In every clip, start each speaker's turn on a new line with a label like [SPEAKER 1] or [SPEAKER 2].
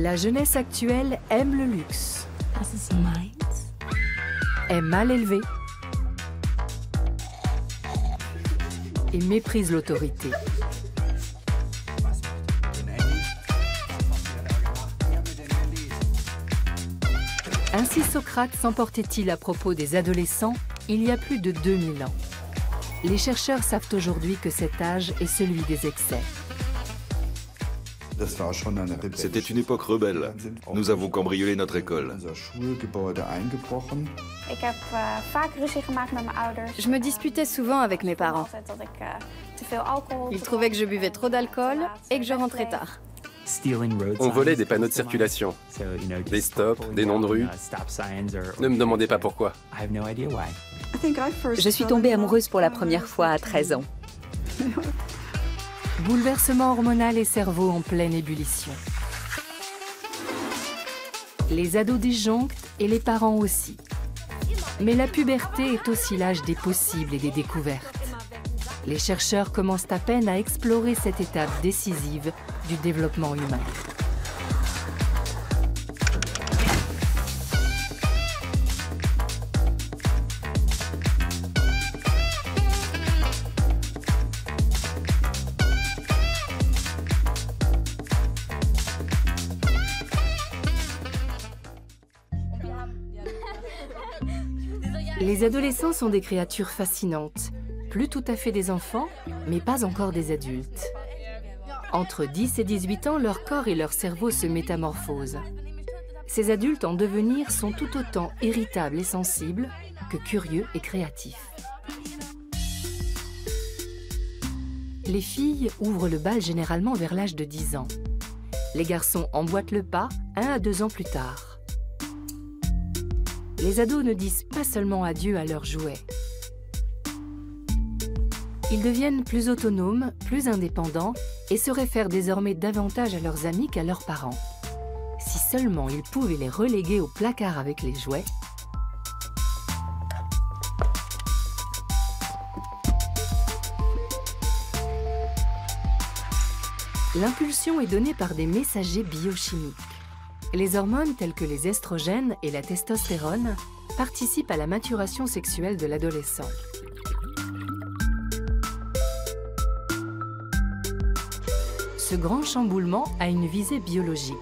[SPEAKER 1] La jeunesse actuelle aime le luxe, est mal élevée et méprise l'autorité. Ainsi Socrate s'emportait-il à propos des adolescents il y a plus de 2000 ans. Les chercheurs savent aujourd'hui que cet âge est celui des excès.
[SPEAKER 2] C'était une époque rebelle. Nous avons cambriolé notre école.
[SPEAKER 3] Je me disputais souvent avec mes parents. Ils trouvaient que je buvais trop d'alcool et que je rentrais tard.
[SPEAKER 4] On volait des panneaux de circulation, des stops, des noms de rue. Ne me demandez pas pourquoi.
[SPEAKER 5] Je suis tombée amoureuse pour la première fois à 13 ans.
[SPEAKER 1] Bouleversement hormonal et cerveau en pleine ébullition. Les ados disjonctent et les parents aussi. Mais la puberté est aussi l'âge des possibles et des découvertes. Les chercheurs commencent à peine à explorer cette étape décisive du développement humain. Les adolescents sont des créatures fascinantes, plus tout à fait des enfants, mais pas encore des adultes. Entre 10 et 18 ans, leur corps et leur cerveau se métamorphosent. Ces adultes en devenir sont tout autant irritables et sensibles que curieux et créatifs. Les filles ouvrent le bal généralement vers l'âge de 10 ans. Les garçons emboîtent le pas 1 à 2 ans plus tard. Les ados ne disent pas seulement adieu à leurs jouets. Ils deviennent plus autonomes, plus indépendants et se réfèrent désormais davantage à leurs amis qu'à leurs parents. Si seulement ils pouvaient les reléguer au placard avec les jouets. L'impulsion est donnée par des messagers biochimiques. Les hormones telles que les estrogènes et la testostérone participent à la maturation sexuelle de l'adolescent. Ce grand chamboulement a une visée biologique,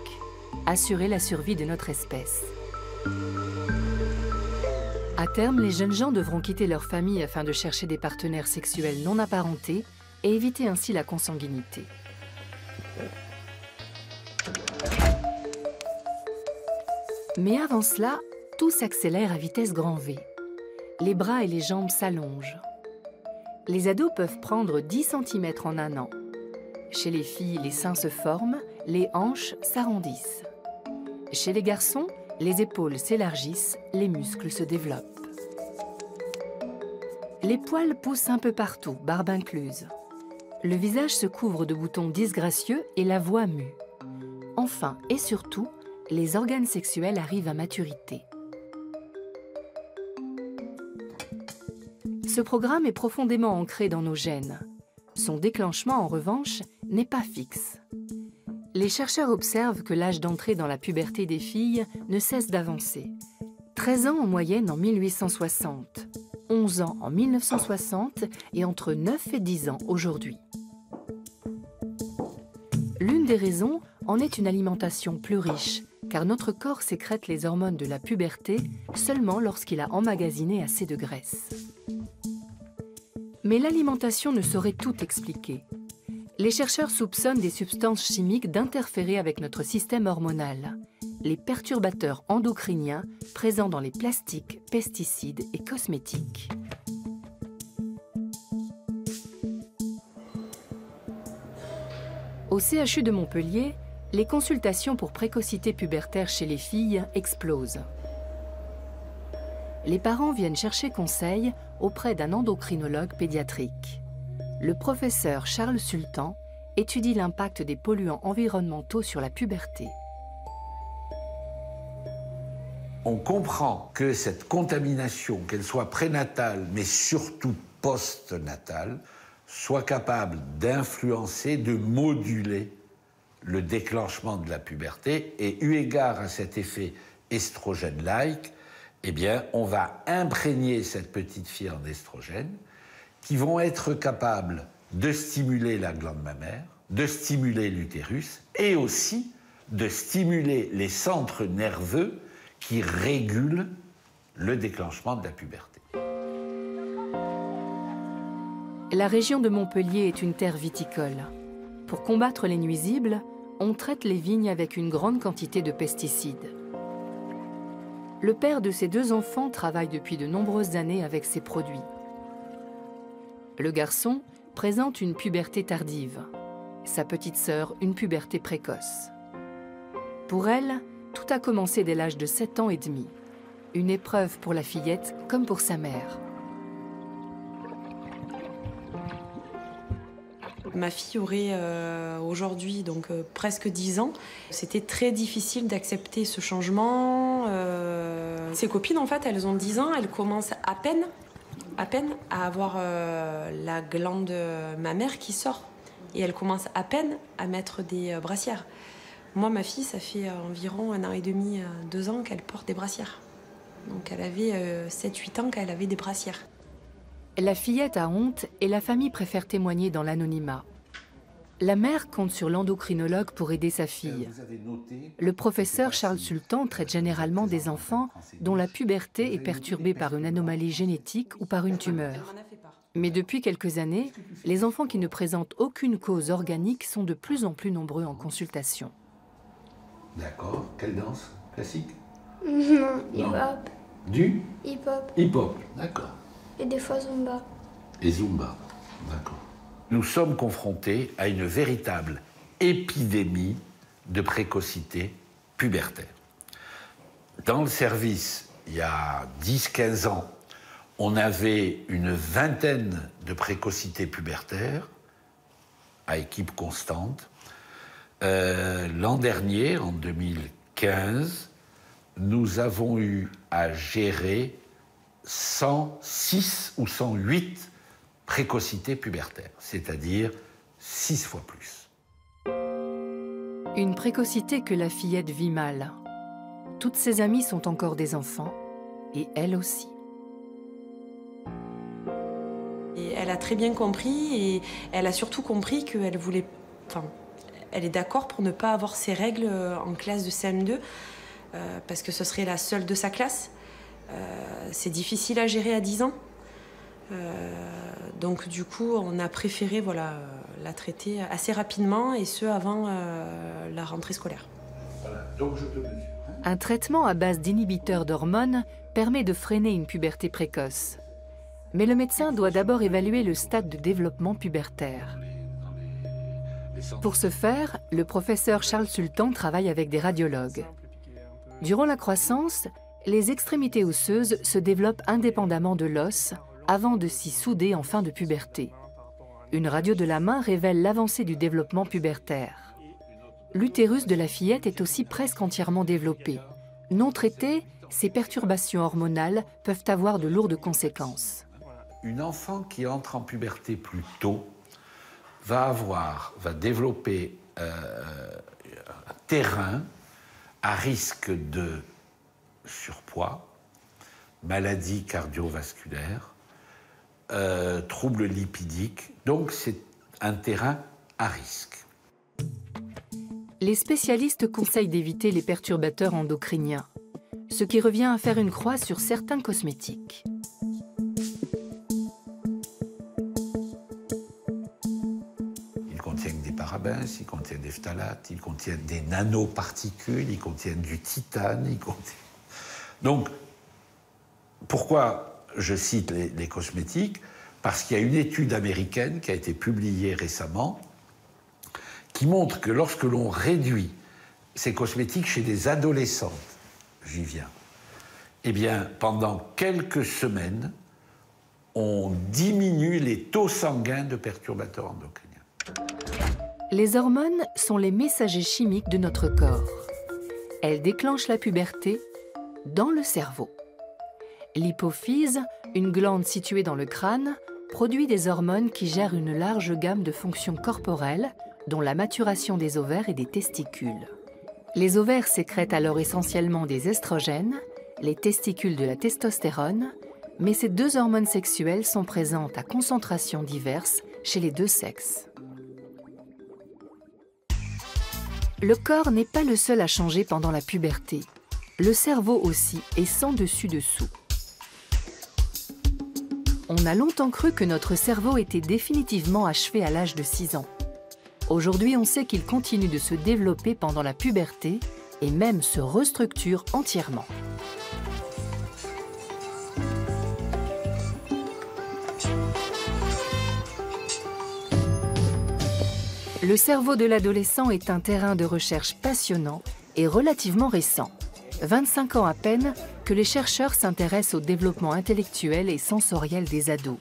[SPEAKER 1] assurer la survie de notre espèce. À terme, les jeunes gens devront quitter leur famille afin de chercher des partenaires sexuels non apparentés et éviter ainsi la consanguinité. Mais avant cela, tout s'accélère à vitesse grand V. Les bras et les jambes s'allongent. Les ados peuvent prendre 10 cm en 1 an. Chez les filles, les seins se forment, les hanches s'arrondissent. Chez les garçons, les épaules s'élargissent, les muscles se développent. Les poils poussent un peu partout, barbe incluse. Le visage se couvre de boutons disgracieux et la voix mue. Enfin et surtout, les organes sexuels arrivent à maturité. Ce programme est profondément ancré dans nos gènes. Son déclenchement, en revanche, n'est pas fixe. Les chercheurs observent que l'âge d'entrée dans la puberté des filles ne cesse d'avancer. 13 ans en moyenne en 1860, 11 ans en 1960 et entre 9 et 10 ans aujourd'hui. L'une des raisons en est une alimentation plus riche, car notre corps sécrète les hormones de la puberté seulement lorsqu'il a emmagasiné assez de graisse. Mais l'alimentation ne saurait tout expliquer. Les chercheurs soupçonnent des substances chimiques d'interférer avec notre système hormonal, les perturbateurs endocriniens présents dans les plastiques, pesticides et cosmétiques. Au CHU de Montpellier, les consultations pour précocité pubertaire chez les filles explosent. Les parents viennent chercher conseil auprès d'un endocrinologue pédiatrique. Le professeur Charles Sultan étudie l'impact des polluants environnementaux sur la puberté.
[SPEAKER 6] On comprend que cette contamination, qu'elle soit prénatale, mais surtout postnatale, soit capable d'influencer, de moduler le déclenchement de la puberté, et eu égard à cet effet estrogène-like, eh bien, on va imprégner cette petite fille en estrogène qui vont être capables de stimuler la glande mammaire, de stimuler l'utérus et aussi de stimuler les centres nerveux qui régulent le déclenchement de la puberté.
[SPEAKER 1] La région de Montpellier est une terre viticole. Pour combattre les nuisibles, on traite les vignes avec une grande quantité de pesticides. Le père de ses 2 enfants travaille depuis de nombreuses années avec ces produits. Le garçon présente une puberté tardive, sa petite sœur une puberté précoce. Pour elle, tout a commencé dès l'âge de 7 ans et demi. Une épreuve pour la fillette comme pour sa mère.
[SPEAKER 7] Ma fille aurait aujourd'hui donc presque 10 ans. C'était très difficile d'accepter ce changement. Ses copines, en fait, elles ont 10 ans, elles commencent à peine à avoir la glande mammaire qui sort. Et elles commencent à peine à mettre des brassières. Moi, ma fille, ça fait environ 1 an et demi, 2 ans qu'elle porte des brassières. Donc elle avait 7-8 ans qu'elle avait des brassières.
[SPEAKER 1] La fillette a honte et la famille préfère témoigner dans l'anonymat. La mère compte sur l'endocrinologue pour aider sa fille. Le professeur Charles Sultan traite généralement des enfants dont la puberté est perturbée par une anomalie génétique ou par une tumeur. Mais depuis quelques années, les enfants qui ne présentent aucune cause organique sont de plus en plus nombreux en consultation.
[SPEAKER 6] D'accord. Quelle danse? Classique?
[SPEAKER 8] Non, hip-hop.
[SPEAKER 6] Du?
[SPEAKER 8] Hip-hop.
[SPEAKER 6] Hip-hop, d'accord.
[SPEAKER 8] Et des fois Zumba.
[SPEAKER 6] Et Zumba, d'accord. Nous sommes confrontés à une véritable épidémie de précocité pubertaire. Dans le service, il y a 10-15 ans, on avait une vingtaine de précocités pubertaires à équipe constante. L'an dernier, en 2015, nous avons eu à gérer 106 ou 108 précocités pubertaires, c'est-à-dire 6 fois plus.
[SPEAKER 1] Une précocité que la fillette vit mal. Toutes ses amies sont encore des enfants, et elle aussi.
[SPEAKER 7] Et elle a très bien compris, et elle a surtout compris qu'elle voulait... Enfin, elle est d'accord pour ne pas avoir ses règles en classe de CM2, parce que ce serait la seule de sa classe. C'est difficile à gérer à 10 ans. Donc du coup, on a préféré la traiter assez rapidement, et ce avant la rentrée scolaire.
[SPEAKER 6] Voilà, donc je te mesure.
[SPEAKER 1] Un traitement à base d'inhibiteurs d'hormones permet de freiner une puberté précoce. Mais le médecin doit d'abord évaluer le stade de développement pubertaire. Pour ce faire, le professeur Charles Sultan travaille avec des radiologues. Durant la croissance, les extrémités osseuses se développent indépendamment de l'os avant de s'y souder en fin de puberté. Une radio de la main révèle l'avancée du développement pubertaire. L'utérus de la fillette est aussi presque entièrement développé. Non traitées, ces perturbations hormonales peuvent avoir de lourdes conséquences.
[SPEAKER 6] Une enfant qui entre en puberté plus tôt va développer un terrain à risque de surpoids, maladies cardiovasculaires, troubles lipidiques. Donc c'est un terrain à risque.
[SPEAKER 1] Les spécialistes conseillent d'éviter les perturbateurs endocriniens, ce qui revient à faire une croix sur certains cosmétiques.
[SPEAKER 6] Ils contiennent des parabènes, ils contiennent des phtalates, ils contiennent des nanoparticules, ils contiennent du titane, ils contiennent... Donc, pourquoi je cite les cosmétiques? Parce qu'il y a une étude américaine qui a été publiée récemment qui montre que lorsque l'on réduit ces cosmétiques chez des adolescentes, j'y viens, eh bien, pendant quelques semaines, on diminue les taux sanguins de perturbateurs endocriniens.
[SPEAKER 1] Les hormones sont les messagers chimiques de notre corps. Elles déclenchent la puberté dans le cerveau. L'hypophyse, une glande située dans le crâne, produit des hormones qui gèrent une large gamme de fonctions corporelles, dont la maturation des ovaires et des testicules. Les ovaires sécrètent alors essentiellement des estrogènes, les testicules de la testostérone, mais ces deux hormones sexuelles sont présentes à concentrations diverses chez les deux sexes. Le corps n'est pas le seul à changer pendant la puberté. Le cerveau aussi est sans dessus-dessous. On a longtemps cru que notre cerveau était définitivement achevé à l'âge de 6 ans. Aujourd'hui, on sait qu'il continue de se développer pendant la puberté et même se restructure entièrement. Le cerveau de l'adolescent est un terrain de recherche passionnant et relativement récent. 25 ans à peine que les chercheurs s'intéressent au développement intellectuel et sensoriel des ados.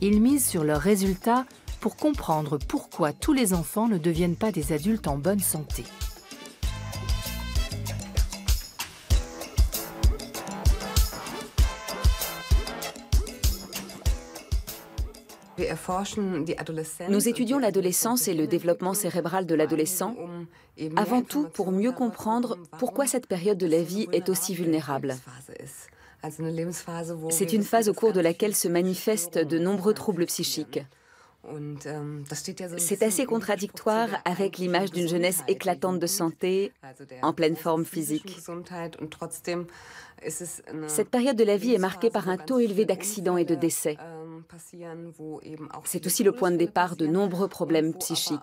[SPEAKER 1] Ils misent sur leurs résultats pour comprendre pourquoi tous les enfants ne deviennent pas des adultes en bonne santé.
[SPEAKER 5] Nous étudions l'adolescence et le développement cérébral de l'adolescent, avant tout pour mieux comprendre pourquoi cette période de la vie est aussi vulnérable. C'est une phase au cours de laquelle se manifestent de nombreux troubles psychiques. C'est assez contradictoire avec l'image d'une jeunesse éclatante de santé, en pleine forme physique. Cette période de la vie est marquée par un taux élevé d'accidents et de décès. C'est aussi le point de départ de nombreux problèmes psychiques.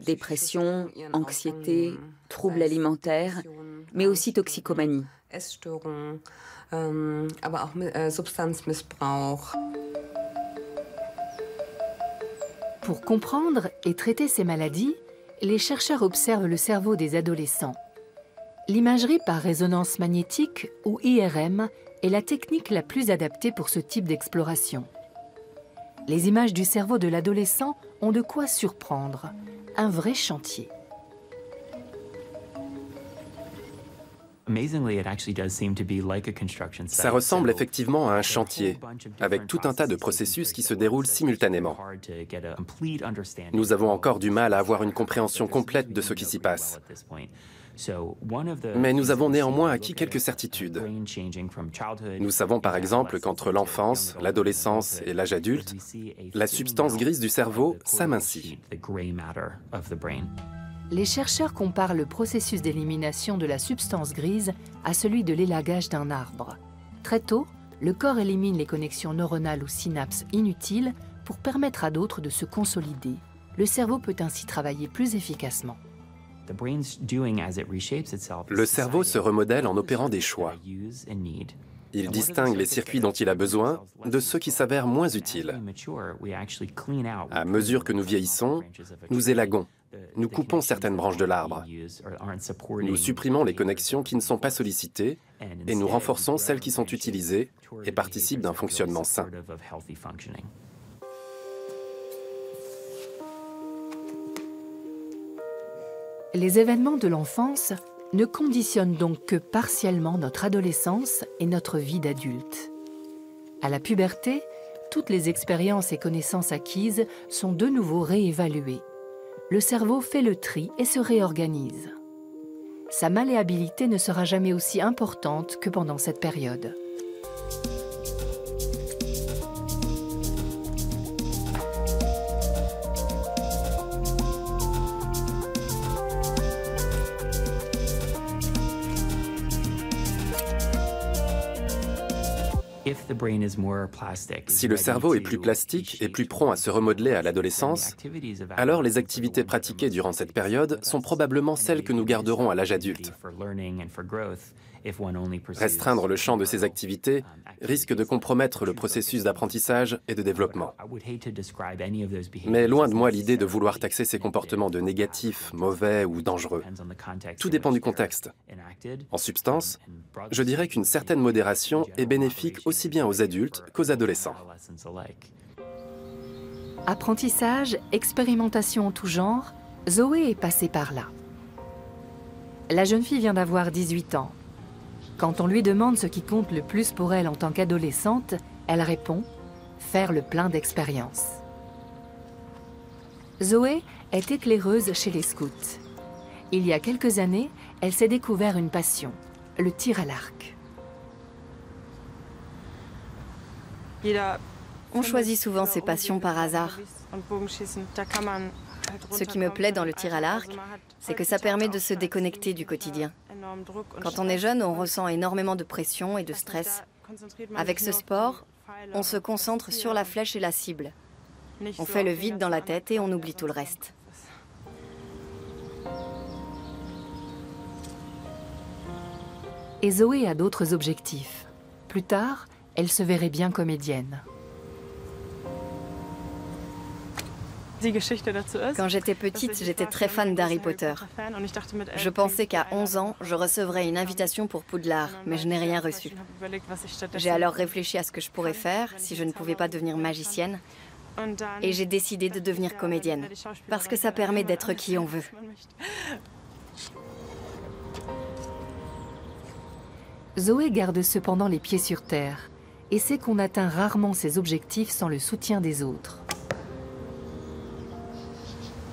[SPEAKER 5] Dépression, anxiété, troubles alimentaires, mais aussi toxicomanie.
[SPEAKER 1] Pour comprendre et traiter ces maladies, les chercheurs observent le cerveau des adolescents. L'imagerie par résonance magnétique, ou IRM, est la technique la plus adaptée pour ce type d'exploration. Les images du cerveau de l'adolescent ont de quoi surprendre. Un vrai chantier.
[SPEAKER 4] Ça ressemble effectivement à un chantier, avec tout un tas de processus qui se déroulent simultanément. Nous avons encore du mal à avoir une compréhension complète de ce qui s'y passe. Mais nous avons néanmoins acquis quelques certitudes. Nous savons par exemple qu'entre l'enfance, l'adolescence et l'âge adulte, la substance grise du cerveau s'amincit.
[SPEAKER 1] Les chercheurs comparent le processus d'élimination de la substance grise à celui de l'élagage d'un arbre. Très tôt, le corps élimine les connexions neuronales ou synapses inutiles pour permettre à d'autres de se consolider. Le cerveau peut ainsi travailler plus efficacement.
[SPEAKER 4] Le cerveau se remodèle en opérant des choix. Il distingue les circuits dont il a besoin de ceux qui s'avèrent moins utiles. À mesure que nous vieillissons, nous élaguons. Nous coupons certaines branches de l'arbre. Nous supprimons les connexions qui ne sont pas sollicitées et nous renforçons celles qui sont utilisées et participent d'un fonctionnement sain.
[SPEAKER 1] Les événements de l'enfance ne conditionnent donc que partiellement notre adolescence et notre vie d'adulte. À la puberté, toutes les expériences et connaissances acquises sont de nouveau réévaluées. Le cerveau fait le tri et se réorganise. Sa malléabilité ne sera jamais aussi importante que pendant cette période.
[SPEAKER 4] Si le cerveau est plus plastique et plus prompt à se remodeler à l'adolescence, alors les activités pratiquées durant cette période sont probablement celles que nous garderons à l'âge adulte. Restreindre le champ de ces activités risque de compromettre le processus d'apprentissage et de développement. Mais loin de moi l'idée de vouloir taxer ces comportements de négatifs, mauvais ou dangereux. Tout dépend du contexte. En substance, je dirais qu'une certaine modération est bénéfique aussi bien aux adultes qu'aux adolescents.
[SPEAKER 1] Apprentissage, expérimentation en tout genre, Zoé est passée par là. La jeune fille vient d'avoir 18 ans. Quand on lui demande ce qui compte le plus pour elle en tant qu'adolescente, elle répond « faire le plein d'expériences ». Zoé est éclaireuse chez les scouts. Il y a quelques années, elle s'est découvert une passion, le tir à l'arc.
[SPEAKER 3] On choisit souvent ses passions par hasard. Ce qui me plaît dans le tir à l'arc, c'est que ça permet de se déconnecter du quotidien. Quand on est jeune, on ressent énormément de pression et de stress. Avec ce sport, on se concentre sur la flèche et la cible. On fait le vide dans la tête et on oublie tout le reste.
[SPEAKER 1] Et Zoé a d'autres objectifs. Plus tard, elle se verrait bien comédienne.
[SPEAKER 3] Quand j'étais petite, j'étais très fan d'Harry Potter. Je pensais qu'à 11 ans, je recevrais une invitation pour Poudlard, mais je n'ai rien reçu. J'ai alors réfléchi à ce que je pourrais faire si je ne pouvais pas devenir magicienne. Et j'ai décidé de devenir comédienne, parce que ça permet d'être qui on veut.
[SPEAKER 1] Zoé garde cependant les pieds sur terre et sait qu'on atteint rarement ses objectifs sans le soutien des autres.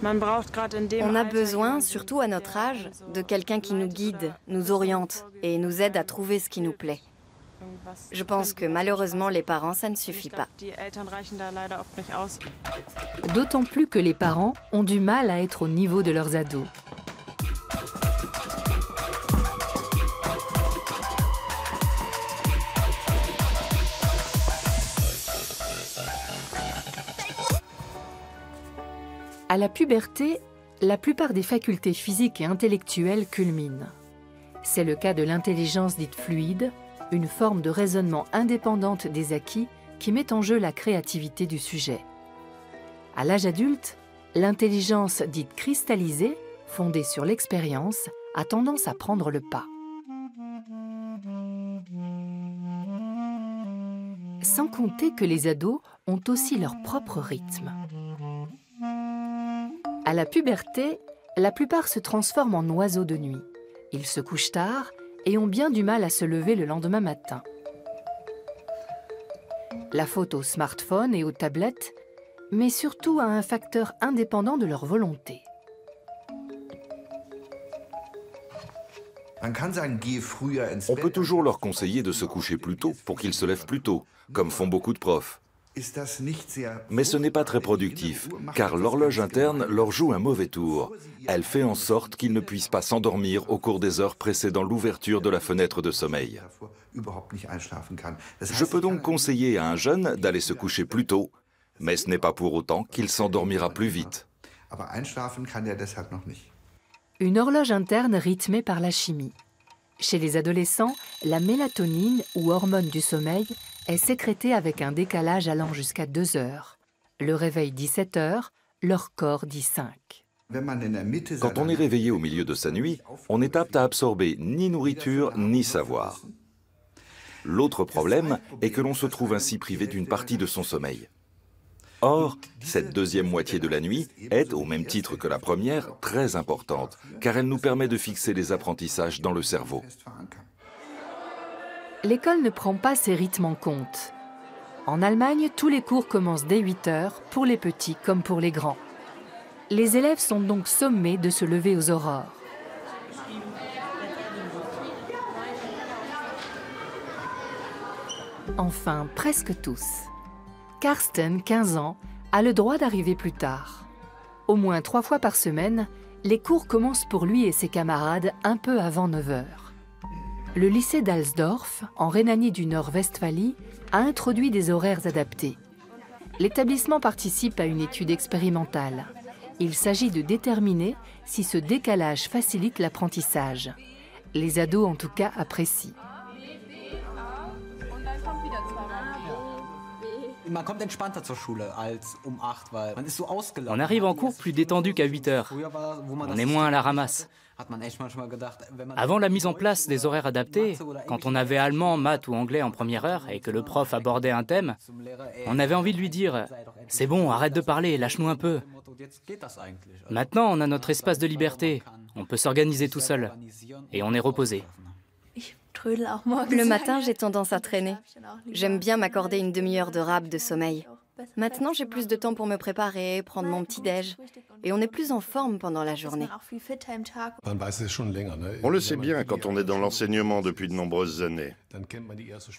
[SPEAKER 3] On a besoin, surtout à notre âge, de quelqu'un qui nous guide, nous oriente et nous aide à trouver ce qui nous plaît. Je pense que malheureusement, les parents, ça ne suffit pas.
[SPEAKER 1] D'autant plus que les parents ont du mal à être au niveau de leurs ados. À la puberté, la plupart des facultés physiques et intellectuelles culminent. C'est le cas de l'intelligence dite fluide, une forme de raisonnement indépendante des acquis qui met en jeu la créativité du sujet. À l'âge adulte, l'intelligence dite cristallisée, fondée sur l'expérience, a tendance à prendre le pas. Sans compter que les ados ont aussi leur propre rythme. À la puberté, la plupart se transforment en oiseaux de nuit. Ils se couchent tard et ont bien du mal à se lever le lendemain matin. La faute au smartphone et aux tablettes, mais surtout à un facteur indépendant de leur volonté.
[SPEAKER 2] On peut toujours leur conseiller de se coucher plus tôt pour qu'ils se lèvent plus tôt, comme font beaucoup de profs. Mais ce n'est pas très productif, car l'horloge interne leur joue un mauvais tour. Elle fait en sorte qu'ils ne puissent pas s'endormir au cours des heures précédant l'ouverture de la fenêtre de sommeil. Je peux donc conseiller à un jeune d'aller se coucher plus tôt, mais ce n'est pas pour autant qu'il s'endormira plus vite.
[SPEAKER 1] Une horloge interne rythmée par la chimie. Chez les adolescents, la mélatonine, ou hormone du sommeil, est sécrétée avec un décalage allant jusqu'à 2 heures. Le réveil dit 7 heures, leur corps dit 5.
[SPEAKER 2] Quand on est réveillé au milieu de sa nuit, on est apte à absorber ni nourriture ni savoir. L'autre problème est que l'on se trouve ainsi privé d'une partie de son sommeil. Or, cette deuxième moitié de la nuit est, au même titre que la première, très importante, car elle nous permet de fixer les apprentissages dans le cerveau.
[SPEAKER 1] L'école ne prend pas ces rythmes en compte. En Allemagne, tous les cours commencent dès 8 heures, pour les petits comme pour les grands. Les élèves sont donc sommés de se lever aux aurores. Enfin, presque tous. Karsten, 15 ans, a le droit d'arriver plus tard. Au moins 3 fois par semaine, les cours commencent pour lui et ses camarades un peu avant 9 heures. Le lycée d'Alsdorf, en Rhénanie du Nord-Westphalie, a introduit des horaires adaptés. L'établissement participe à une étude expérimentale. Il s'agit de déterminer si ce décalage facilite l'apprentissage. Les ados, en tout cas, apprécient.
[SPEAKER 9] On arrive en cours plus détendu qu'à 8 heures. On est moins à la ramasse. Avant la mise en place des horaires adaptés, quand on avait allemand, maths ou anglais en première heure et que le prof abordait un thème, on avait envie de lui dire « C'est bon, arrête de parler, lâche-nous un peu ». Maintenant, on a notre espace de liberté. On peut s'organiser tout seul. Et on est reposé.
[SPEAKER 3] Le matin, j'ai tendance à traîner. J'aime bien m'accorder une demi-heure de rap de sommeil. Maintenant, j'ai plus de temps pour me préparer, prendre mon petit-déj. Et on est plus en forme pendant la journée.
[SPEAKER 10] On le sait bien quand on est dans l'enseignement depuis de nombreuses années.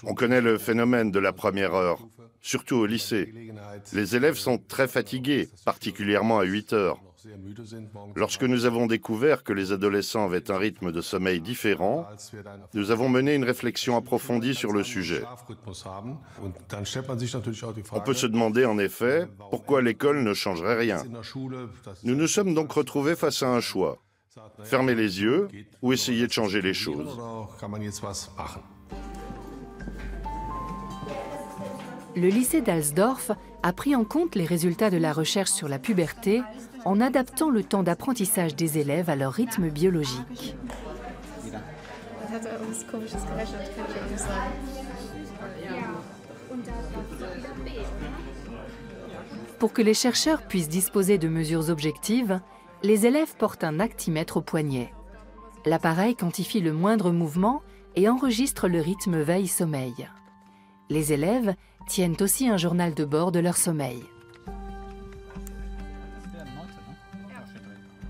[SPEAKER 10] On connaît le phénomène de la première heure, surtout au lycée. Les élèves sont très fatigués, particulièrement à 8 heures. Lorsque nous avons découvert que les adolescents avaient un rythme de sommeil différent, nous avons mené une réflexion approfondie sur le sujet. On peut se demander en effet pourquoi l'école ne changerait rien. Nous nous sommes donc retrouvés face à un choix. Fermer les yeux ou essayer de changer les choses.
[SPEAKER 1] Le lycée d'Alsdorf a pris en compte les résultats de la recherche sur la puberté en adaptant le temps d'apprentissage des élèves à leur rythme biologique. Pour que les chercheurs puissent disposer de mesures objectives, les élèves portent un actimètre au poignet. L'appareil quantifie le moindre mouvement et enregistre le rythme veille-sommeil. Les élèves tiennent aussi un journal de bord de leur sommeil.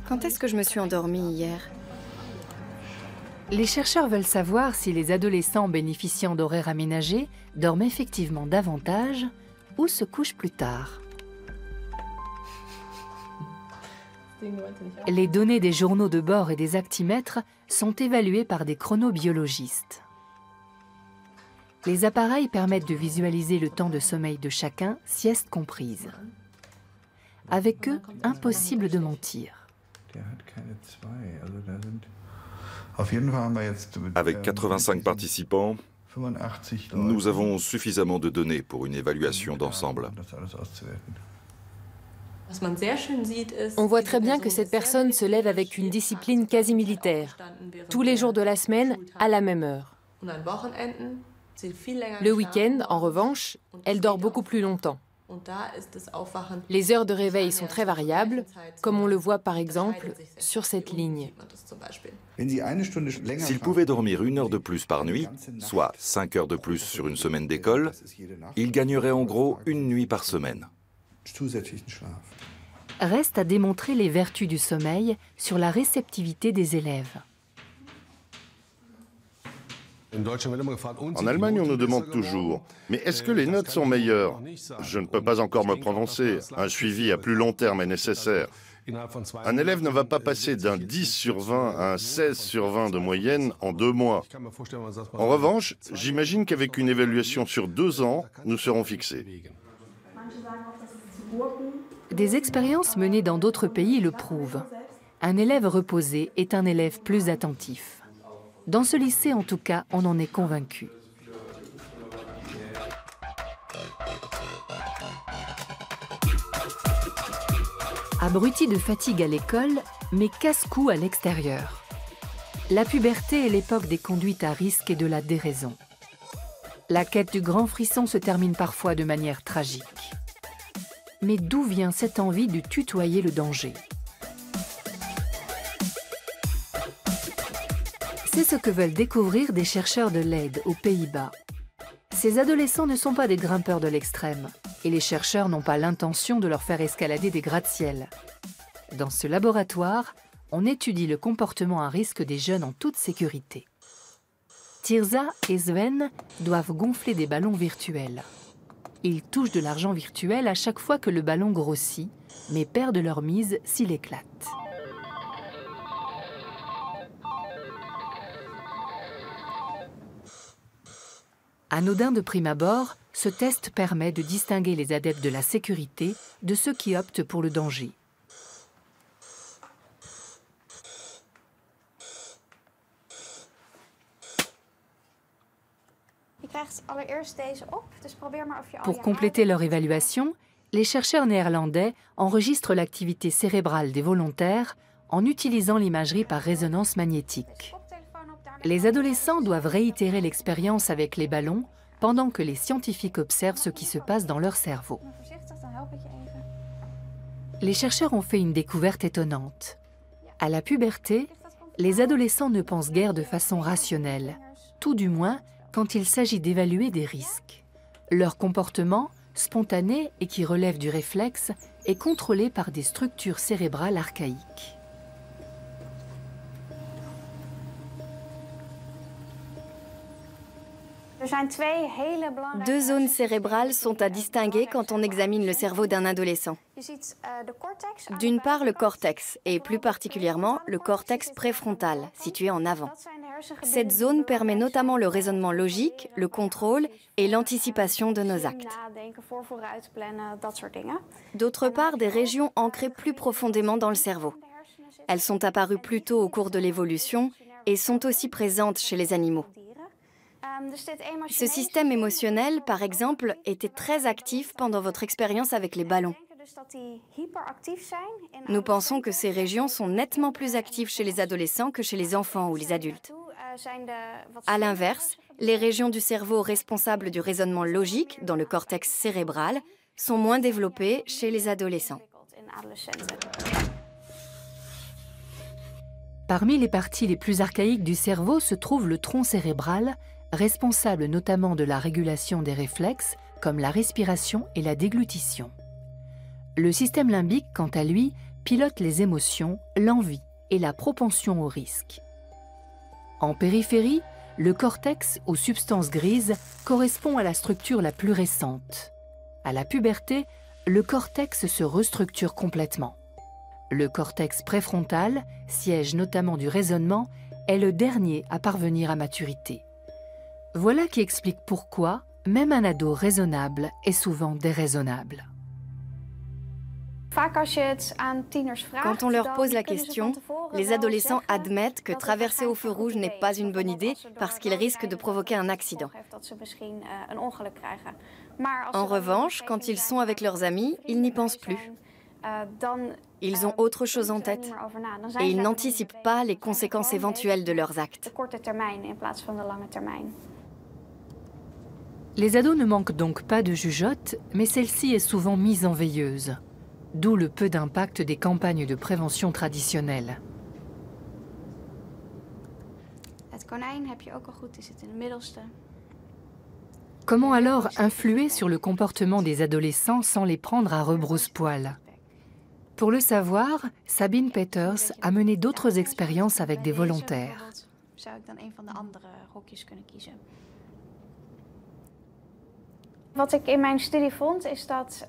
[SPEAKER 3] Quand est-ce que je me suis endormie hier?
[SPEAKER 1] Les chercheurs veulent savoir si les adolescents bénéficiant d'horaires aménagés dorment effectivement davantage ou se couchent plus tard. Les données des journaux de bord et des actimètres sont évaluées par des chronobiologistes. Les appareils permettent de visualiser le temps de sommeil de chacun, sieste comprise. Avec eux, impossible de mentir.
[SPEAKER 2] Avec 85 participants, nous avons suffisamment de données pour une évaluation d'ensemble.
[SPEAKER 11] On voit très bien que cette personne se lève avec une discipline quasi militaire, tous les jours de la semaine à la même heure. Le week-end, en revanche, elle dort beaucoup plus longtemps. Les heures de réveil sont très variables, comme on le voit par exemple sur cette ligne.
[SPEAKER 2] S'ils pouvaient dormir 1 heure de plus par nuit, soit 5 heures de plus sur une semaine d'école, ils gagneraient en gros 1 nuit par semaine.
[SPEAKER 1] Reste à démontrer les vertus du sommeil sur la réceptivité des élèves.
[SPEAKER 10] En Allemagne, on nous demande toujours « Mais est-ce que les notes sont meilleures ?» Je ne peux pas encore me prononcer. Un suivi à plus long terme est nécessaire. Un élève ne va pas passer d'un 10 sur 20 à un 16 sur 20 de moyenne en 2 mois. En revanche, j'imagine qu'avec une évaluation sur 2 ans, nous serons fixés.
[SPEAKER 1] Des expériences menées dans d'autres pays le prouvent. Un élève reposé est un élève plus attentif. Dans ce lycée, en tout cas, on en est convaincu. Abruti de fatigue à l'école, mais casse-cou à l'extérieur. La puberté est l'époque des conduites à risque et de la déraison. La quête du grand frisson se termine parfois de manière tragique. Mais d'où vient cette envie de tutoyer le danger ? C'est ce que veulent découvrir des chercheurs de Leiden, aux Pays-Bas. Ces adolescents ne sont pas des grimpeurs de l'extrême, et les chercheurs n'ont pas l'intention de leur faire escalader des gratte-ciel. Dans ce laboratoire, on étudie le comportement à risque des jeunes en toute sécurité. Tirza et Sven doivent gonfler des ballons virtuels. Ils touchent de l'argent virtuel à chaque fois que le ballon grossit, mais perdent leur mise s'il éclate. Anodin de prime abord, ce test permet de distinguer les adeptes de la sécurité de ceux qui optent pour le danger. Pour compléter leur évaluation, les chercheurs néerlandais enregistrent l'activité cérébrale des volontaires en utilisant l'imagerie par résonance magnétique. Les adolescents doivent réitérer l'expérience avec les ballons pendant que les scientifiques observent ce qui se passe dans leur cerveau. Les chercheurs ont fait une découverte étonnante. À la puberté, les adolescents ne pensent guère de façon rationnelle, tout du moins quand il s'agit d'évaluer des risques. Leur comportement spontanée et qui relève du réflexe, est contrôlée par des structures cérébrales archaïques.
[SPEAKER 3] Deux zones cérébrales sont à distinguer quand on examine le cerveau d'un adolescent. D'une part, le cortex, et plus particulièrement le cortex préfrontal, situé en avant. Cette zone permet notamment le raisonnement logique, le contrôle et l'anticipation de nos actes. D'autre part, des régions ancrées plus profondément dans le cerveau. Elles sont apparues plus tôt au cours de l'évolution et sont aussi présentes chez les animaux. Ce système émotionnel, par exemple, était très actif pendant votre expérience avec les ballons. Nous pensons que ces régions sont nettement plus actives chez les adolescents que chez les enfants ou les adultes. À l'inverse, les régions du cerveau responsables du raisonnement logique, dans le cortex cérébral, sont moins développées chez les adolescents.
[SPEAKER 1] Parmi les parties les plus archaïques du cerveau se trouve le tronc cérébral, responsable notamment de la régulation des réflexes, comme la respiration et la déglutition. Le système limbique, quant à lui, pilote les émotions, l'envie et la propension au risque. En périphérie, le cortex aux substances grises correspond à la structure la plus récente. À la puberté, le cortex se restructure complètement. Le cortex préfrontal, siège notamment du raisonnement, est le dernier à parvenir à maturité. Voilà qui explique pourquoi même un ado raisonnable est souvent déraisonnable.
[SPEAKER 3] Quand on leur pose la question, les adolescents admettent que traverser au feu rouge n'est pas une bonne idée parce qu'ils risquent de provoquer un accident. En revanche, quand ils sont avec leurs amis, ils n'y pensent plus. Ils ont autre chose en tête et ils n'anticipent pas les conséquences éventuelles de leurs actes.
[SPEAKER 1] Les ados ne manquent donc pas de jugeote, mais celle-ci est souvent mise en veilleuse, d'où le peu d'impact des campagnes de prévention traditionnelles. Comment alors influer sur le comportement des adolescents sans les prendre à rebrousse-poil? Pour le savoir, Sabine Peters a mené d'autres expériences avec des volontaires.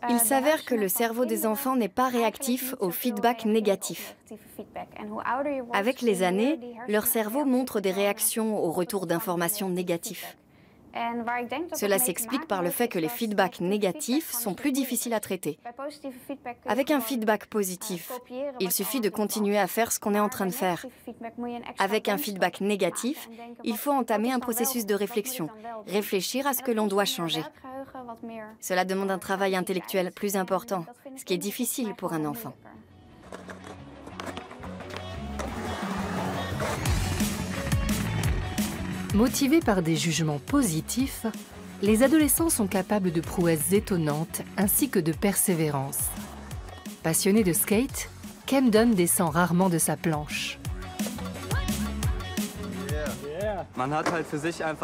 [SPEAKER 3] Il s'avère que le cerveau des enfants n'est pas réactif au feedback négatif. Avec les années, leur cerveau montre des réactions au retour d'informations négatifs. Cela s'explique par le fait que les feedbacks négatifs sont plus difficiles à traiter. Avec un feedback positif, il suffit de continuer à faire ce qu'on est en train de faire. Avec un feedback négatif, il faut entamer un processus de réflexion, réfléchir à ce que l'on doit changer. Cela demande un travail intellectuel plus important, ce qui est difficile pour un enfant.
[SPEAKER 1] Motivés par des jugements positifs, les adolescents sont capables de prouesses étonnantes ainsi que de persévérance. Passionné de skate, Camden descend rarement de sa planche.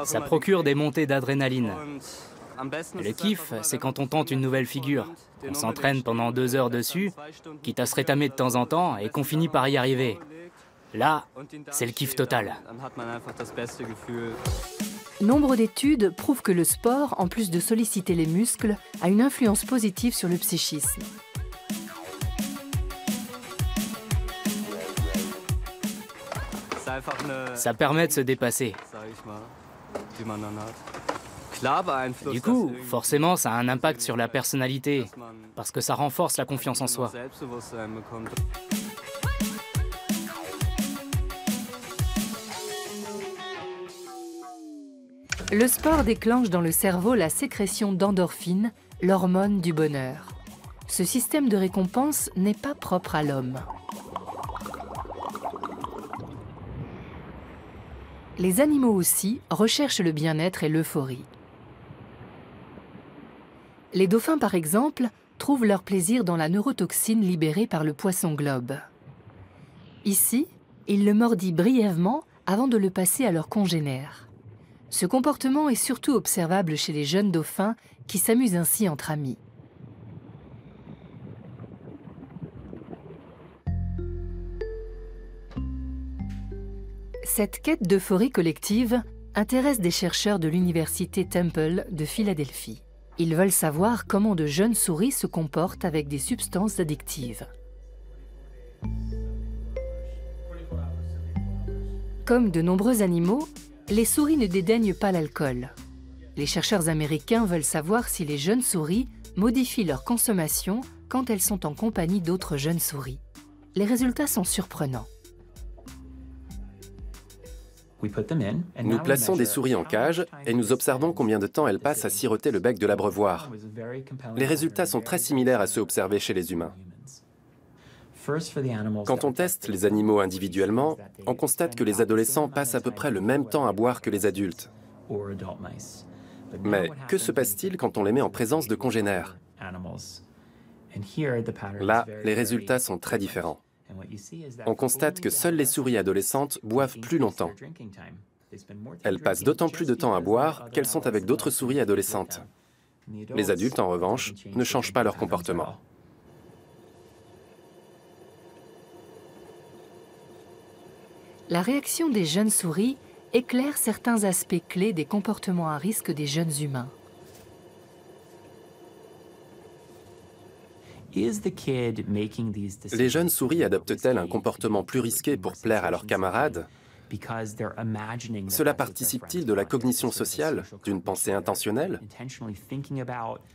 [SPEAKER 9] Ça procure des montées d'adrénaline. Le kiff, c'est quand on tente une nouvelle figure, qu'on s'entraîne pendant 2 heures dessus, quitte à se rétamer de temps en temps et qu'on finit par y arriver. Là, c'est le kiff total.
[SPEAKER 1] Nombre d'études prouvent que le sport, en plus de solliciter les muscles, a une influence positive sur le psychisme.
[SPEAKER 9] Ça permet de se dépasser. Du coup, forcément, ça a un impact sur la personnalité, parce que ça renforce la confiance en soi.
[SPEAKER 1] Le sport déclenche dans le cerveau la sécrétion d'endorphine, l'hormone du bonheur. Ce système de récompense n'est pas propre à l'homme. Les animaux aussi recherchent le bien-être et l'euphorie. Les dauphins, par exemple, trouvent leur plaisir dans la neurotoxine libérée par le poisson-globe. Ici, il le mordit brièvement avant de le passer à leurs congénères. Ce comportement est surtout observable chez les jeunes dauphins qui s'amusent ainsi entre amis. Cette quête d'euphorie collective intéresse des chercheurs de l'université Temple de Philadelphie. Ils veulent savoir comment de jeunes souris se comportent avec des substances addictives. Comme de nombreux animaux, les souris ne dédaignent pas l'alcool. Les chercheurs américains veulent savoir si les jeunes souris modifient leur consommation quand elles sont en compagnie d'autres jeunes souris. Les résultats sont surprenants.
[SPEAKER 4] Nous plaçons des souris en cage et nous observons combien de temps elles passent à siroter le bec de l'abreuvoir. Les résultats sont très similaires à ceux observés chez les humains. Quand on teste les animaux individuellement, on constate que les adolescents passent à peu près le même temps à boire que les adultes. Mais que se passe-t-il quand on les met en présence de congénères? Là, les résultats sont très différents. On constate que seules les souris adolescentes boivent plus longtemps. Elles passent d'autant plus de temps à boire qu'elles sont avec d'autres souris adolescentes. Les adultes, en revanche, ne changent pas leur comportement.
[SPEAKER 1] La réaction des jeunes souris éclaire certains aspects clés des comportements à risque des jeunes humains.
[SPEAKER 4] Les jeunes souris adoptent-elles un comportement plus risqué pour plaire à leurs camarades? Cela participe-t-il de la cognition sociale, d'une pensée intentionnelle?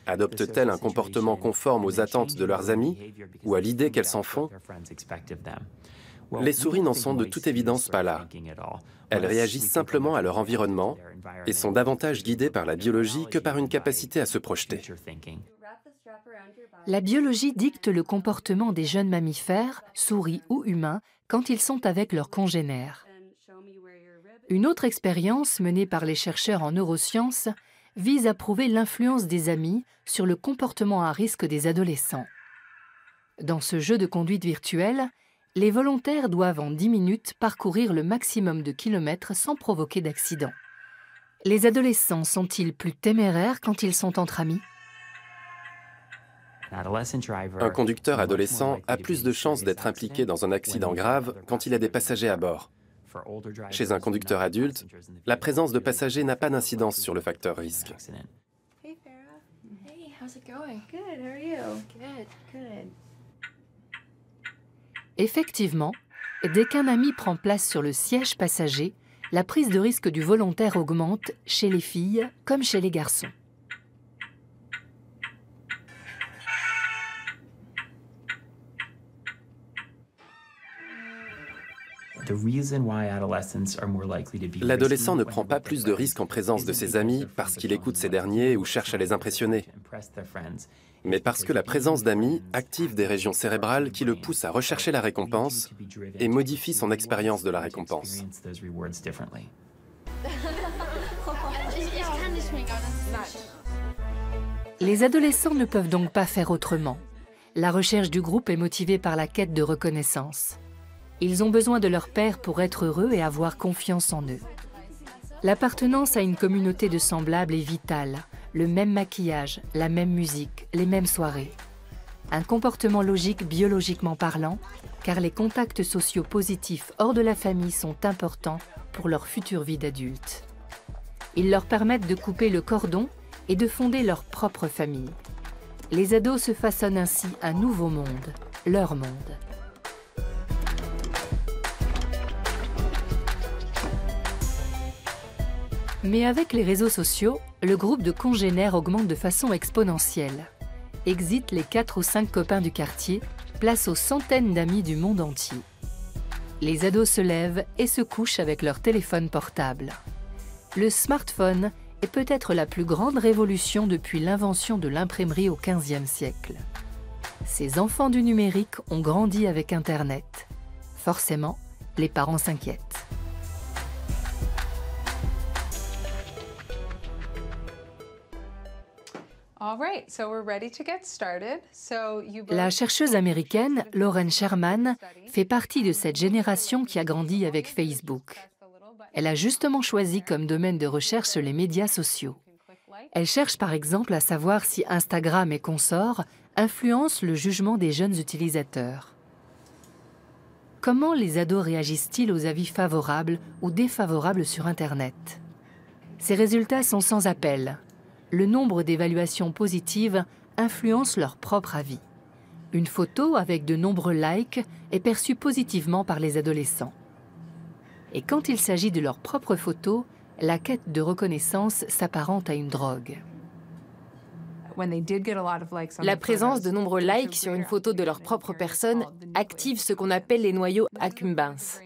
[SPEAKER 4] Adoptent-elles un comportement conforme aux attentes de leurs amis ou à l'idée qu'elles s'en font? Les souris n'en sont de toute évidence pas là. Elles réagissent simplement à leur environnement et sont davantage guidées par la biologie que par une capacité à se projeter.
[SPEAKER 1] La biologie dicte le comportement des jeunes mammifères, souris ou humains, quand ils sont avec leurs congénères. Une autre expérience menée par les chercheurs en neurosciences vise à prouver l'influence des amis sur le comportement à risque des adolescents. Dans ce jeu de conduite virtuelle, les volontaires doivent en 10 minutes parcourir le maximum de kilomètres sans provoquer d'accident. Les adolescents sont-ils plus téméraires quand ils sont entre amis ?
[SPEAKER 4] Un conducteur adolescent a plus de chances d'être impliqué dans un accident grave quand il a des passagers à bord. Chez un conducteur adulte, la présence de passagers n'a pas d'incidence sur le facteur risque.
[SPEAKER 1] Effectivement, dès qu'un ami prend place sur le siège passager, la prise de risque du volontaire augmente chez les filles comme chez les garçons.
[SPEAKER 4] L'adolescent ne prend pas plus de risques en présence de ses amis parce qu'il écoute ces derniers ou cherche à les impressionner, mais parce que la présence d'amis active des régions cérébrales qui le poussent à rechercher la récompense et modifie son expérience de la récompense.
[SPEAKER 1] Les adolescents ne peuvent donc pas faire autrement. La recherche du groupe est motivée par la quête de reconnaissance. Ils ont besoin de leur père pour être heureux et avoir confiance en eux. L'appartenance à une communauté de semblables est vitale. Le même maquillage, la même musique, les mêmes soirées. Un comportement logique biologiquement parlant, car les contacts sociaux positifs hors de la famille sont importants pour leur future vie d'adulte. Ils leur permettent de couper le cordon et de fonder leur propre famille. Les ados se façonnent ainsi un nouveau monde, leur monde. Mais avec les réseaux sociaux, le groupe de congénères augmente de façon exponentielle. Exit les 4 ou 5 copains du quartier, place aux centaines d'amis du monde entier. Les ados se lèvent et se couchent avec leur téléphone portable. Le smartphone est peut-être la plus grande révolution depuis l'invention de l'imprimerie au XVe siècle. Ces enfants du numérique ont grandi avec Internet. Forcément, les parents s'inquiètent. La chercheuse américaine Lauren Sherman fait partie de cette génération qui a grandi avec Facebook. Elle a justement choisi comme domaine de recherche les médias sociaux. Elle cherche par exemple à savoir si Instagram et consorts influencent le jugement des jeunes utilisateurs. Comment les ados réagissent-ils aux avis favorables ou défavorables sur Internet? Ces résultats sont sans appel. Le nombre d'évaluations positives influence leur propre avis. Une photo avec de nombreux likes est perçue positivement par les adolescents. Et quand il s'agit de leur propre photo, la quête de reconnaissance s'apparente à une drogue.
[SPEAKER 11] La présence de nombreux likes sur une photo de leur propre personne active ce qu'on appelle les noyaux accumbens.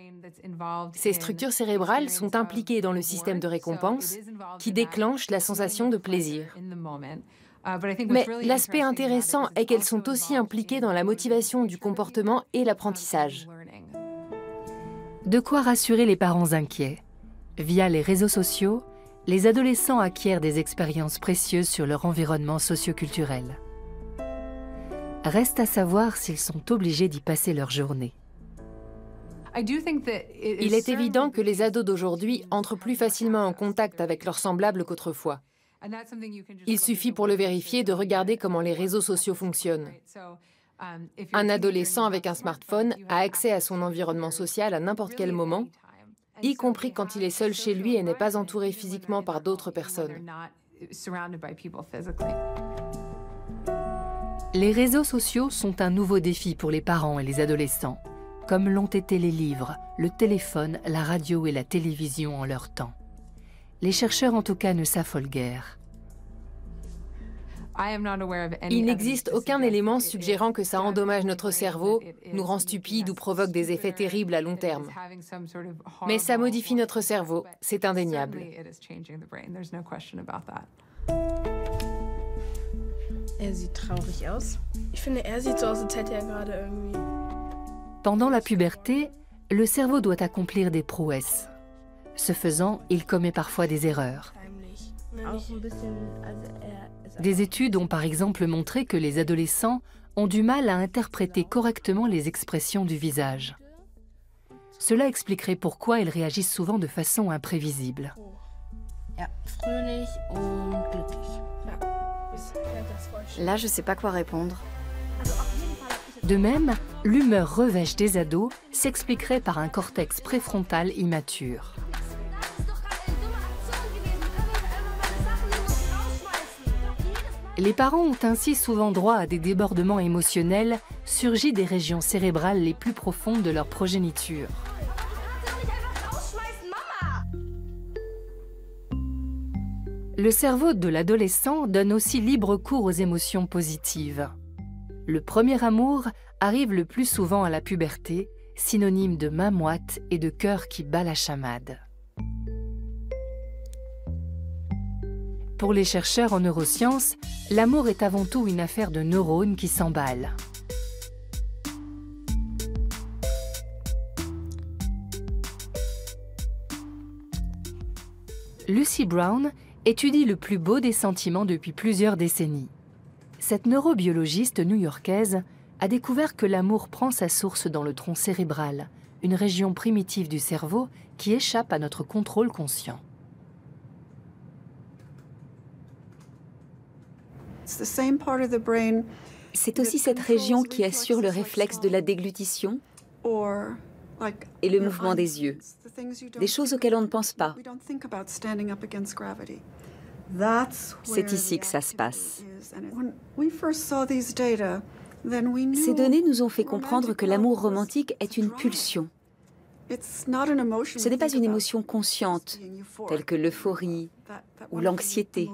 [SPEAKER 11] Ces structures cérébrales sont impliquées dans le système de récompense qui déclenche la sensation de plaisir. Mais l'aspect intéressant est qu'elles sont aussi impliquées dans la motivation du comportement et l'apprentissage.
[SPEAKER 1] De quoi rassurer les parents inquiets. Via les réseaux sociaux, les adolescents acquièrent des expériences précieuses sur leur environnement socio-culturel. Reste à savoir s'ils sont obligés d'y passer leur journée.
[SPEAKER 11] Il est évident que les ados d'aujourd'hui entrent plus facilement en contact avec leurs semblables qu'autrefois. Il suffit pour le vérifier de regarder comment les réseaux sociaux fonctionnent. Un adolescent avec un smartphone a accès à son environnement social à n'importe quel moment, y compris quand il est seul chez lui et n'est pas entouré physiquement par d'autres personnes.
[SPEAKER 1] Les réseaux sociaux sont un nouveau défi pour les parents et les adolescents, comme l'ont été les livres, le téléphone, la radio et la télévision en leur temps. Les chercheurs en tout cas ne s'affolent guère.
[SPEAKER 11] Il n'existe aucun élément suggérant que ça endommage notre cerveau, nous rend stupides ou provoque des effets terribles à long terme. Mais ça modifie notre cerveau, c'est indéniable.
[SPEAKER 1] Pendant la puberté, le cerveau doit accomplir des prouesses. Ce faisant, il commet parfois des erreurs. Des études ont par exemple montré que les adolescents ont du mal à interpréter correctement les expressions du visage. Cela expliquerait pourquoi ils réagissent souvent de façon imprévisible.
[SPEAKER 3] Là, je ne sais pas quoi répondre.
[SPEAKER 1] De même, l'humeur revêche des ados s'expliquerait par un cortex préfrontal immature. Les parents ont ainsi souvent droit à des débordements émotionnels surgis des régions cérébrales les plus profondes de leur progéniture. Le cerveau de l'adolescent donne aussi libre cours aux émotions positives. Le premier amour arrive le plus souvent à la puberté, synonyme de main moite et de cœur qui bat la chamade. Pour les chercheurs en neurosciences, l'amour est avant tout une affaire de neurones qui s'emballent. Lucy Brown étudie le plus beau des sentiments depuis plusieurs décennies. Cette neurobiologiste new-yorkaise a découvert que l'amour prend sa source dans le tronc cérébral, une région primitive du cerveau qui échappe à notre contrôle conscient.
[SPEAKER 5] C'est aussi cette région qui assure le réflexe de la déglutition et le mouvement des yeux, des choses auxquelles on ne pense pas. C'est ici que ça se passe. Ces données nous ont fait comprendre que l'amour romantique est une pulsion. Ce n'est pas une émotion consciente, telle que l'euphorie ou l'anxiété.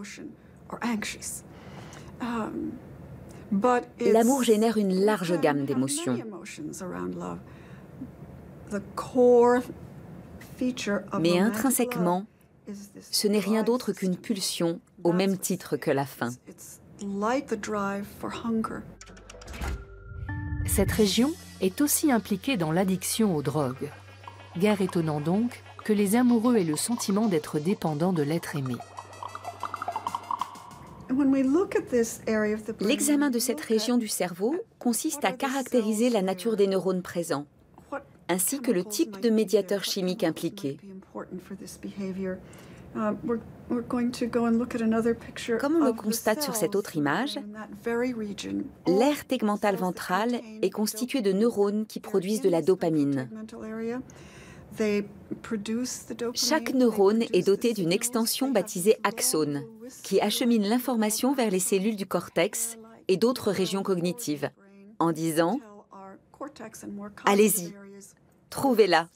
[SPEAKER 5] L'amour génère une large gamme d'émotions. Mais intrinsèquement, ce n'est rien d'autre qu'une pulsion au même titre que la faim.
[SPEAKER 1] Cette région est aussi impliquée dans l'addiction aux drogues. Guère étonnant donc que les amoureux aient le sentiment d'être dépendants de l'être aimé.
[SPEAKER 5] L'examen de cette région du cerveau consiste à caractériser la nature des neurones présents, ainsi que le type de médiateur chimique impliqué. Comme on le constate sur cette autre image, l'aire tegmentale ventrale est constituée de neurones qui produisent de la dopamine. Chaque neurone est doté d'une extension baptisée axone, qui achemine l'information vers les cellules du cortex et d'autres régions cognitives, en disant « Allez-y, trouvez-la ».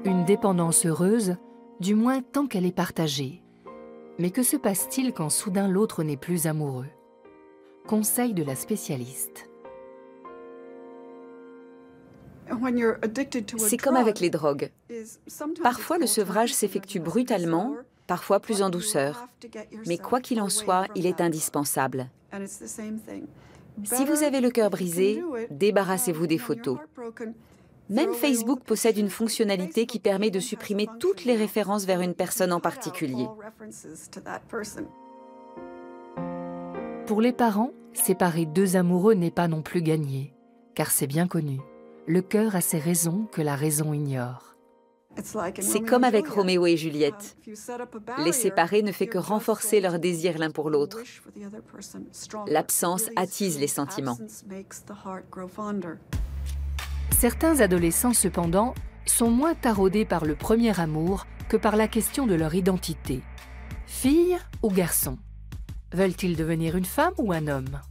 [SPEAKER 1] Une dépendance heureuse, du moins tant qu'elle est partagée. Mais que se passe-t-il quand soudain l'autre n'est plus amoureux? Conseil de la spécialiste.
[SPEAKER 5] C'est comme avec les drogues. Parfois, le sevrage s'effectue brutalement, parfois plus en douceur. Mais quoi qu'il en soit, il est indispensable. Si vous avez le cœur brisé, débarrassez-vous des photos. Même Facebook possède une fonctionnalité qui permet de supprimer toutes les références vers une personne en particulier.
[SPEAKER 1] Pour les parents, séparer deux amoureux n'est pas non plus gagné, car c'est bien connu. Le cœur a ses raisons que la raison ignore.
[SPEAKER 5] C'est comme avec Roméo et Juliette. Les séparer ne fait que renforcer leur désir l'un pour l'autre. L'absence attise les sentiments.
[SPEAKER 1] Certains adolescents, cependant, sont moins taraudés par le premier amour que par la question de leur identité. Fille ou garçon? Veulent-ils devenir une femme ou un homme?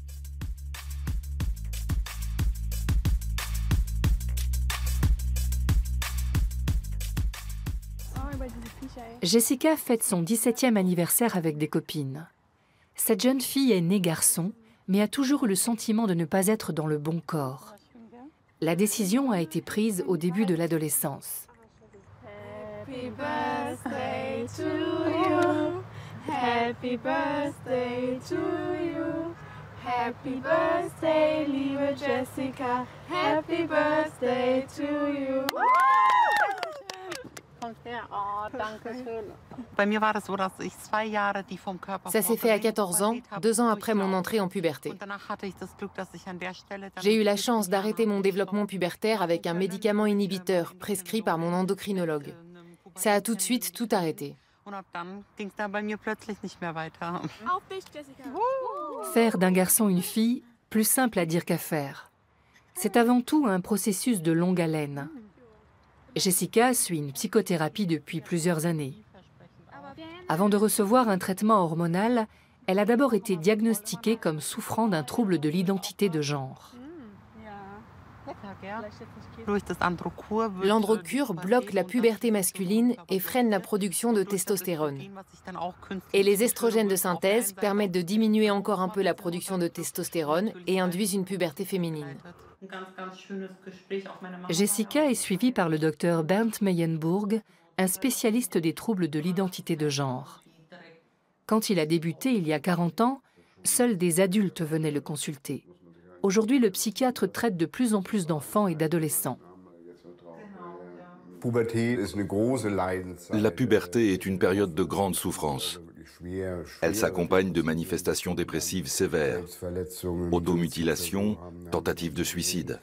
[SPEAKER 1] Jessica fête son 17e anniversaire avec des copines. Cette jeune fille est née garçon, mais a toujours eu le sentiment de ne pas être dans le bon corps. La décision a été prise au début de l'adolescence.
[SPEAKER 12] Happy birthday to you. Happy birthday to you. Happy birthday, liebe Jessica. Happy birthday to you.
[SPEAKER 11] Ça s'est fait à 14 ans, 2 ans après mon entrée en puberté. J'ai eu la chance d'arrêter mon développement pubertaire avec un médicament inhibiteur prescrit par mon endocrinologue. Ça a tout de suite tout arrêté.
[SPEAKER 1] Faire d'un garçon une fille, plus simple à dire qu'à faire. C'est avant tout un processus de longue haleine. Jessica suit une psychothérapie depuis plusieurs années. Avant de recevoir un traitement hormonal, elle a d'abord été diagnostiquée comme souffrant d'un trouble de l'identité de genre.
[SPEAKER 11] L'androcure bloque la puberté masculine et freine la production de testostérone. Et les estrogènes de synthèse permettent de diminuer encore un peu la production de testostérone et induisent une puberté féminine.
[SPEAKER 1] Jessica est suivie par le docteur Bernd Meyenburg, un spécialiste des troubles de l'identité de genre. Quand il a débuté il y a 40 ans, seuls des adultes venaient le consulter. Aujourd'hui, le psychiatre traite de plus en plus d'enfants et d'adolescents.
[SPEAKER 2] La puberté est une période de grande souffrance. Elle s'accompagne de manifestations dépressives sévères, automutilation, tentatives de suicide.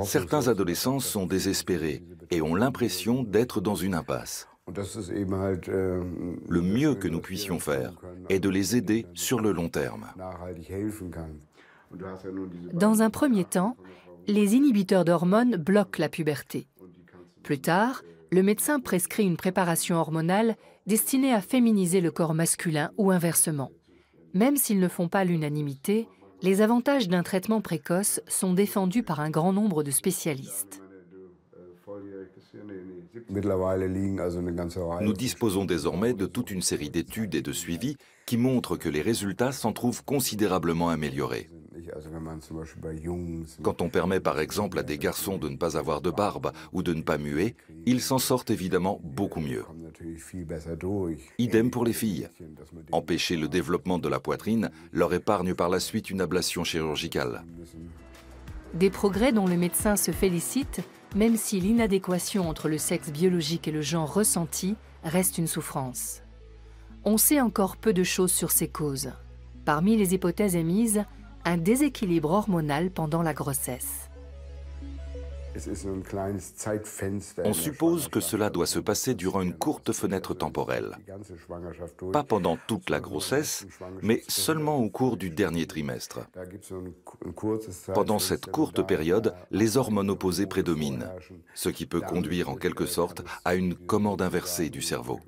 [SPEAKER 2] Certains adolescents sont désespérés et ont l'impression d'être dans une impasse. Le mieux que nous puissions faire est de les aider sur le long terme.
[SPEAKER 1] Dans un premier temps, les inhibiteurs d'hormones bloquent la puberté. Plus tard, le médecin prescrit une préparation hormonale destinée à féminiser le corps masculin ou inversement. Même s'ils ne font pas l'unanimité, les avantages d'un traitement précoce sont défendus par un grand nombre de spécialistes.
[SPEAKER 2] Nous disposons désormais de toute une série d'études et de suivis qui montrent que les résultats s'en trouvent considérablement améliorés. Quand on permet par exemple à des garçons de ne pas avoir de barbe ou de ne pas muer, ils s'en sortent évidemment beaucoup mieux. Idem pour les filles. Empêcher le développement de la poitrine leur épargne par la suite une ablation chirurgicale.
[SPEAKER 1] Des progrès dont le médecin se félicite, même si l'inadéquation entre le sexe biologique et le genre ressenti reste une souffrance. On sait encore peu de choses sur ces causes. Parmi les hypothèses émises, un déséquilibre hormonal pendant la grossesse.
[SPEAKER 2] On suppose que cela doit se passer durant une courte fenêtre temporelle. Pas pendant toute la grossesse, mais seulement au cours du dernier trimestre. Pendant cette courte période, les hormones opposées prédominent, ce qui peut conduire en quelque sorte à une commande inversée du cerveau.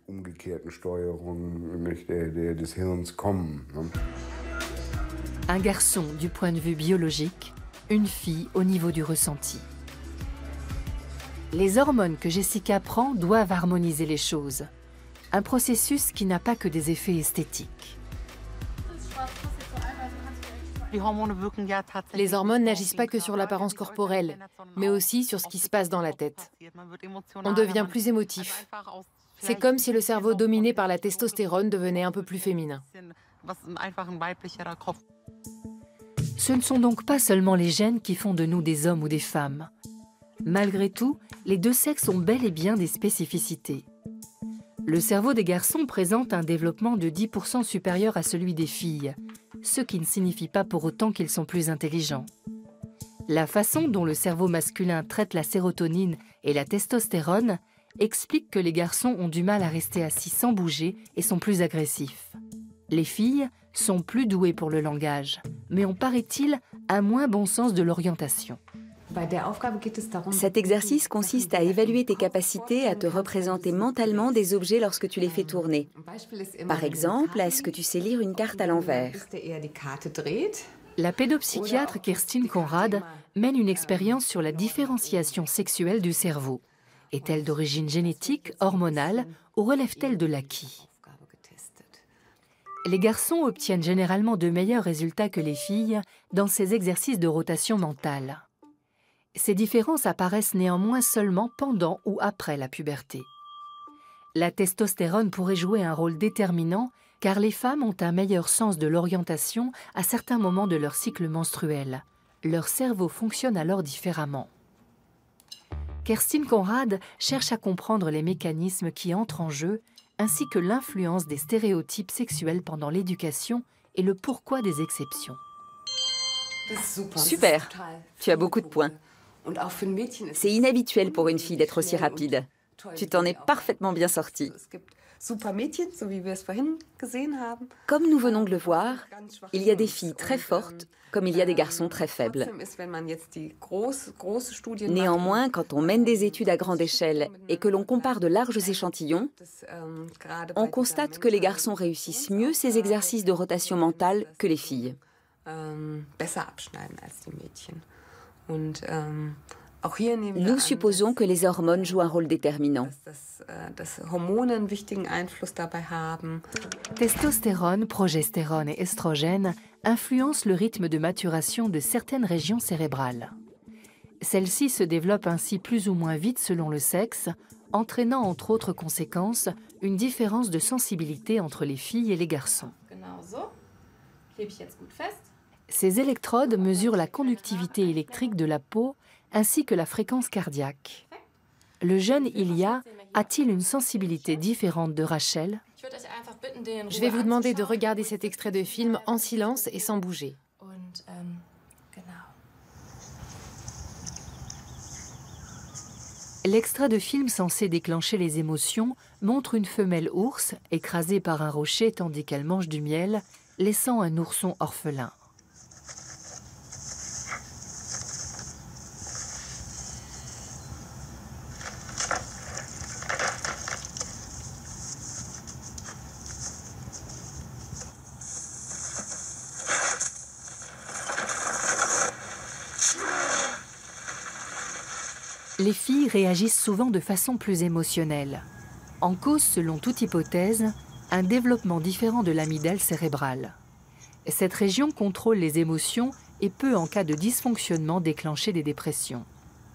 [SPEAKER 1] Un garçon du point de vue biologique, une fille au niveau du ressenti. Les hormones que Jessica prend doivent harmoniser les choses. Un processus qui n'a pas que des effets esthétiques.
[SPEAKER 11] Les hormones n'agissent pas que sur l'apparence corporelle, mais aussi sur ce qui se passe dans la tête. On devient plus émotif. C'est comme si le cerveau dominé par la testostérone devenait un peu plus féminin.
[SPEAKER 1] Ce ne sont donc pas seulement les gènes qui font de nous des hommes ou des femmes. Malgré tout, les deux sexes ont bel et bien des spécificités. Le cerveau des garçons présente un développement de 10% supérieur à celui des filles, ce qui ne signifie pas pour autant qu'ils sont plus intelligents. La façon dont le cerveau masculin traite la sérotonine et la testostérone explique que les garçons ont du mal à rester assis sans bouger et sont plus agressifs. Les filles sont plus douées pour le langage, mais ont, paraît-il, un moins bon sens de l'orientation.
[SPEAKER 5] Cet exercice consiste à évaluer tes capacités à te représenter mentalement des objets lorsque tu les fais tourner. Par exemple, est-ce que tu sais lire une carte à l'envers?
[SPEAKER 1] La pédopsychiatre Kerstin Conrad mène une expérience sur la différenciation sexuelle du cerveau. Est-elle d'origine génétique, hormonale ou relève-t-elle de l'acquis? Les garçons obtiennent généralement de meilleurs résultats que les filles dans ces exercices de rotation mentale. Ces différences apparaissent néanmoins seulement pendant ou après la puberté. La testostérone pourrait jouer un rôle déterminant car les femmes ont un meilleur sens de l'orientation à certains moments de leur cycle menstruel. Leur cerveau fonctionne alors différemment. Kerstin Conrad cherche à comprendre les mécanismes qui entrent en jeu ainsi que l'influence des stéréotypes sexuels pendant l'éducation et le pourquoi des exceptions.
[SPEAKER 5] Super, tu as beaucoup de points. C'est inhabituel pour une fille d'être aussi rapide. Tu t'en es parfaitement bien sortie. Comme nous venons de le voir, il y a des filles très fortes, comme il y a des garçons très faibles. Néanmoins, quand on mène des études à grande échelle et que l'on compare de larges échantillons, on constate que les garçons réussissent mieux ces exercices de rotation mentale que les filles. Nous supposons que les hormones jouent un rôle déterminant.
[SPEAKER 1] Testostérone, progestérone et estrogène influencent le rythme de maturation de certaines régions cérébrales. Celles-ci se développent ainsi plus ou moins vite selon le sexe, entraînant entre autres conséquences une différence de sensibilité entre les filles et les garçons. Ces électrodes mesurent la conductivité électrique de la peau ainsi que la fréquence cardiaque. Le jeune Ilya a-t-il une sensibilité différente de Rachel?
[SPEAKER 11] Je vais vous demander de regarder cet extrait de film en silence et sans bouger.
[SPEAKER 1] L'extrait de film censé déclencher les émotions montre une femelle ours écrasée par un rocher tandis qu'elle mange du miel, laissant un ourson orphelin. Les filles réagissent souvent de façon plus émotionnelle. En cause, selon toute hypothèse, un développement différent de l'amygdale cérébrale. Cette région contrôle les émotions et peut, en cas de dysfonctionnement, déclencher des dépressions.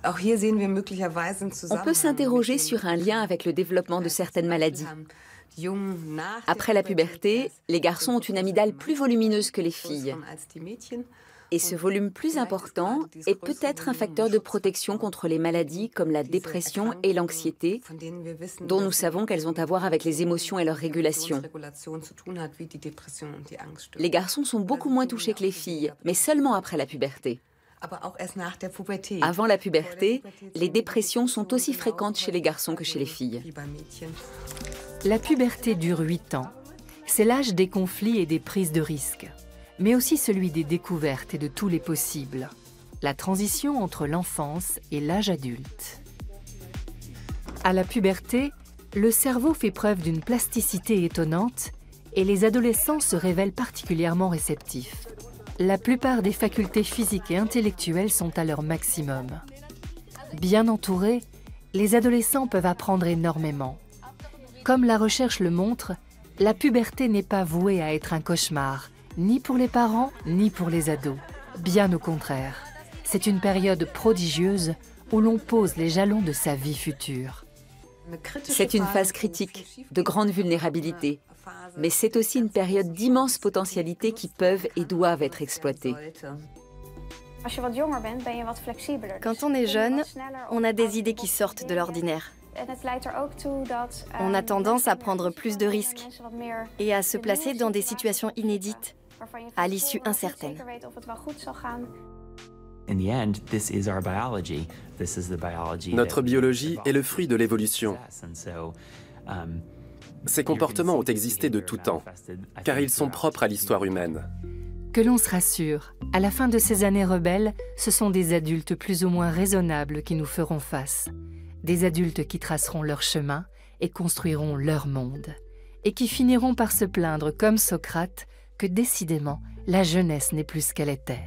[SPEAKER 5] On peut s'interroger sur un lien avec le développement de certaines maladies. Après la puberté, les garçons ont une amygdale plus volumineuse que les filles. Et ce volume plus important est peut-être un facteur de protection contre les maladies comme la dépression et l'anxiété, dont nous savons qu'elles ont à voir avec les émotions et leur régulation. Les garçons sont beaucoup moins touchés que les filles, mais seulement après la puberté. Avant la puberté, les dépressions sont aussi fréquentes chez les garçons que chez les filles.
[SPEAKER 1] La puberté dure 8 ans. C'est l'âge des conflits et des prises de risques, mais aussi celui des découvertes et de tous les possibles. La transition entre l'enfance et l'âge adulte. À la puberté, le cerveau fait preuve d'une plasticité étonnante et les adolescents se révèlent particulièrement réceptifs. La plupart des facultés physiques et intellectuelles sont à leur maximum. Bien entourés, les adolescents peuvent apprendre énormément. Comme la recherche le montre, la puberté n'est pas vouée à être un cauchemar, ni pour les parents, ni pour les ados. Bien au contraire, c'est une période prodigieuse où l'on pose les jalons de sa vie future.
[SPEAKER 5] C'est une phase critique, de grande vulnérabilité, mais c'est aussi une période d'immenses potentialités qui peuvent et doivent être exploitées.
[SPEAKER 3] Quand on est jeune, on a des idées qui sortent de l'ordinaire. On a tendance à prendre plus de risques et à se placer dans des situations inédites, à l'issue incertaine.
[SPEAKER 4] Notre biologie est le fruit de l'évolution. Ces comportements ont existé de tout temps, car ils sont propres à l'histoire humaine.
[SPEAKER 1] Que l'on se rassure, à la fin de ces années rebelles, ce sont des adultes plus ou moins raisonnables qui nous feront face. Des adultes qui traceront leur chemin et construiront leur monde. Et qui finiront par se plaindre, comme Socrate, que décidément, la jeunesse n'est plus ce qu'elle était.